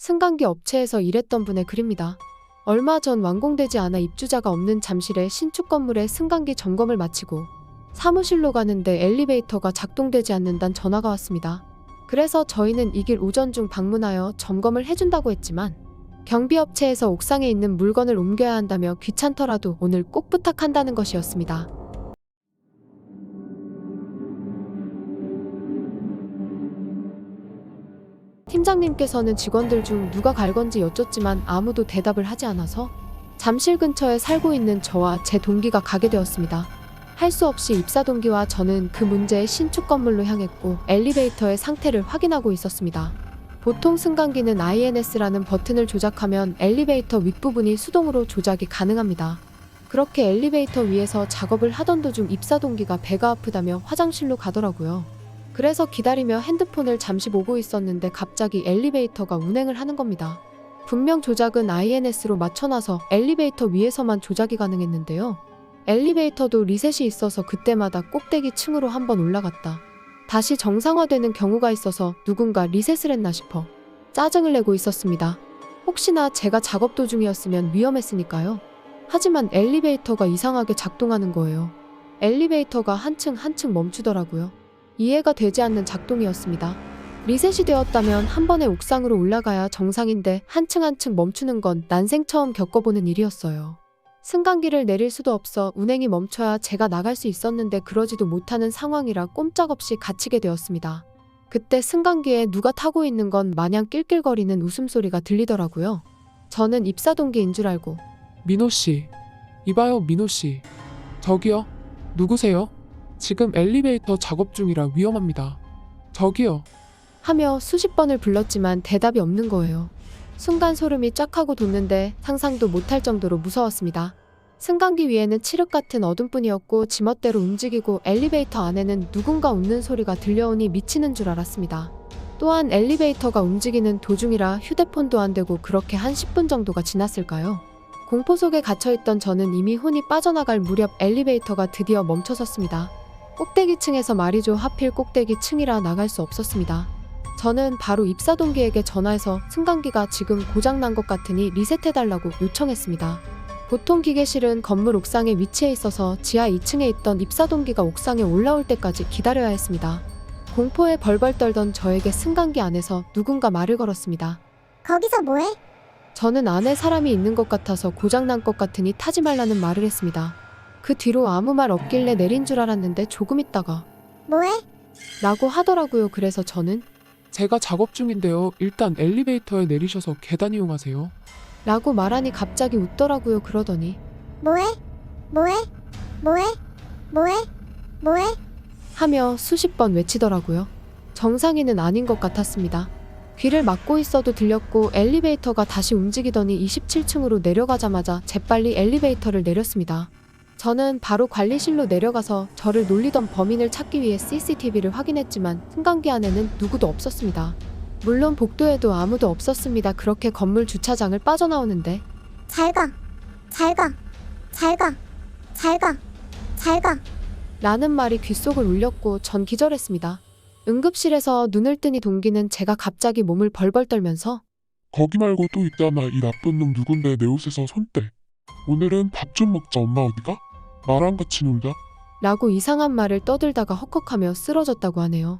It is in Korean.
승강기 업체에서 일했던 분의 글입니다. 얼마 전 완공되지 않아 입주자가 없는 잠실의 신축 건물의 승강기 점검을 마치고 사무실로 가는데 엘리베이터가 작동되지 않는다는 전화가 왔습니다. 그래서 저희는 이 길 오전 중 방문하여 점검을 해준다고 했지만 경비업체에서 옥상에 있는 물건을 옮겨야 한다며 귀찮더라도 오늘 꼭 부탁한다는 것이었습니다. 팀장님께서는 직원들 중 누가 갈 건지 여쭙지만 아무도 대답을 하지 않아서 잠실 근처에 살고 있는 저와 제 동기가 가게 되었습니다. 할 수 없이 입사 동기와 저는 그 문제의 신축 건물로 향했고 엘리베이터의 상태를 확인하고 있었습니다. 보통 승강기는 INS라는 버튼을 조작하면 엘리베이터 윗부분이 수동으로 조작이 가능합니다. 그렇게 엘리베이터 위에서 작업을 하던 도중 입사 동기가 배가 아프다며 화장실로 가더라고요. 그래서 기다리며 핸드폰을 잠시 보고 있었는데 갑자기 엘리베이터가 운행을 하는 겁니다. 분명 조작은 INS로 맞춰놔서 엘리베이터 위에서만 조작이 가능했는데요. 엘리베이터도 리셋이 있어서 그때마다 꼭대기 층으로 한번 올라갔다 다시 정상화되는 경우가 있어서 누군가 리셋을 했나 싶어 짜증을 내고 있었습니다. 혹시나 제가 작업 도중이었으면 위험했으니까요. 하지만 엘리베이터가 이상하게 작동하는 거예요. 엘리베이터가 한층 한층 멈추더라고요. 이해가 되지 않는 작동이었습니다. 리셋이 되었다면 한 번에 옥상으로 올라가야 정상인데 한층 한층 멈추는 건 난생 처음 겪어보는 일이었어요. 승강기를 내릴 수도 없어 운행이 멈춰야 제가 나갈 수 있었는데 그러지도 못하는 상황이라 꼼짝없이 갇히게 되었습니다. 그때 승강기에 누가 타고 있는 건 마냥 낄낄거리는 웃음소리가 들리더라고요. 저는 입사 동기인 줄 알고 민호씨, 이봐요 민호씨. 저기요, 누구세요? 지금 엘리베이터 작업 중이라 위험합니다. 저기요. 하며 수십 번을 불렀지만 대답이 없는 거예요. 순간 소름이 쫙 하고 돋는데 상상도 못할 정도로 무서웠습니다. 승강기 위에는 칠흑 같은 어둠뿐이었고 지멋대로 움직이고 엘리베이터 안에는 누군가 웃는 소리가 들려오니 미치는 줄 알았습니다. 또한 엘리베이터가 움직이는 도중이라 휴대폰도 안 되고 그렇게 한 10분 정도가 지났을까요? 공포 속에 갇혀있던 저는 이미 혼이 빠져나갈 무렵 엘리베이터가 드디어 멈춰섰습니다. 꼭대기층에서 말이죠. 하필 꼭대기층이라 나갈 수 없었습니다. 저는 바로 입사 동기에게 전화해서 승강기가 지금 고장난 것 같으니 리셋해달라고 요청했습니다. 보통 기계실은 건물 옥상에 위치해 있어서 지하 2층에 있던 입사 동기가 옥상에 올라올 때까지 기다려야 했습니다. 공포에 벌벌 떨던 저에게 승강기 안에서 누군가 말을 걸었습니다. 거기서 뭐해? 저는 안에 사람이 있는 것 같아서 고장난 것 같으니 타지 말라는 말을 했습니다. 그 뒤로 아무 말 없길래 내린 줄 알았는데 조금 있다가 뭐해? 라고 하더라고요. 그래서 저는 제가 작업 중인데요. 일단 엘리베이터에 내리셔서 계단 이용하세요. 라고 말하니 갑자기 웃더라고요. 그러더니 뭐해? 뭐해? 뭐해? 뭐해? 뭐해? 하며 수십 번 외치더라고요. 정상인은 아닌 것 같았습니다. 귀를 막고 있어도 들렸고 엘리베이터가 다시 움직이더니 27층으로 내려가자마자 재빨리 엘리베이터를 내렸습니다. 저는 바로 관리실로 내려가서 저를 놀리던 범인을 찾기 위해 CCTV를 확인했지만 승강기 안에는 누구도 없었습니다. 물론 복도에도 아무도 없었습니다. 그렇게 건물 주차장을 빠져나오는데 잘 가. 잘 가. 잘 가. 잘 가. 잘 가. 라는 말이 귓속을 울렸고 전 기절했습니다. 응급실에서 눈을 뜨니 동기는 제가 갑자기 몸을 벌벌 떨면서 거기 말고 또 있잖아. 이 나쁜 놈 누군데 내 옷에서 손 떼. 오늘은 밥 좀 먹자. 엄마 어디가? 나랑 같이 놀자. 라고 이상한 말을 떠들다가 헉헉하며 쓰러졌다고 하네요.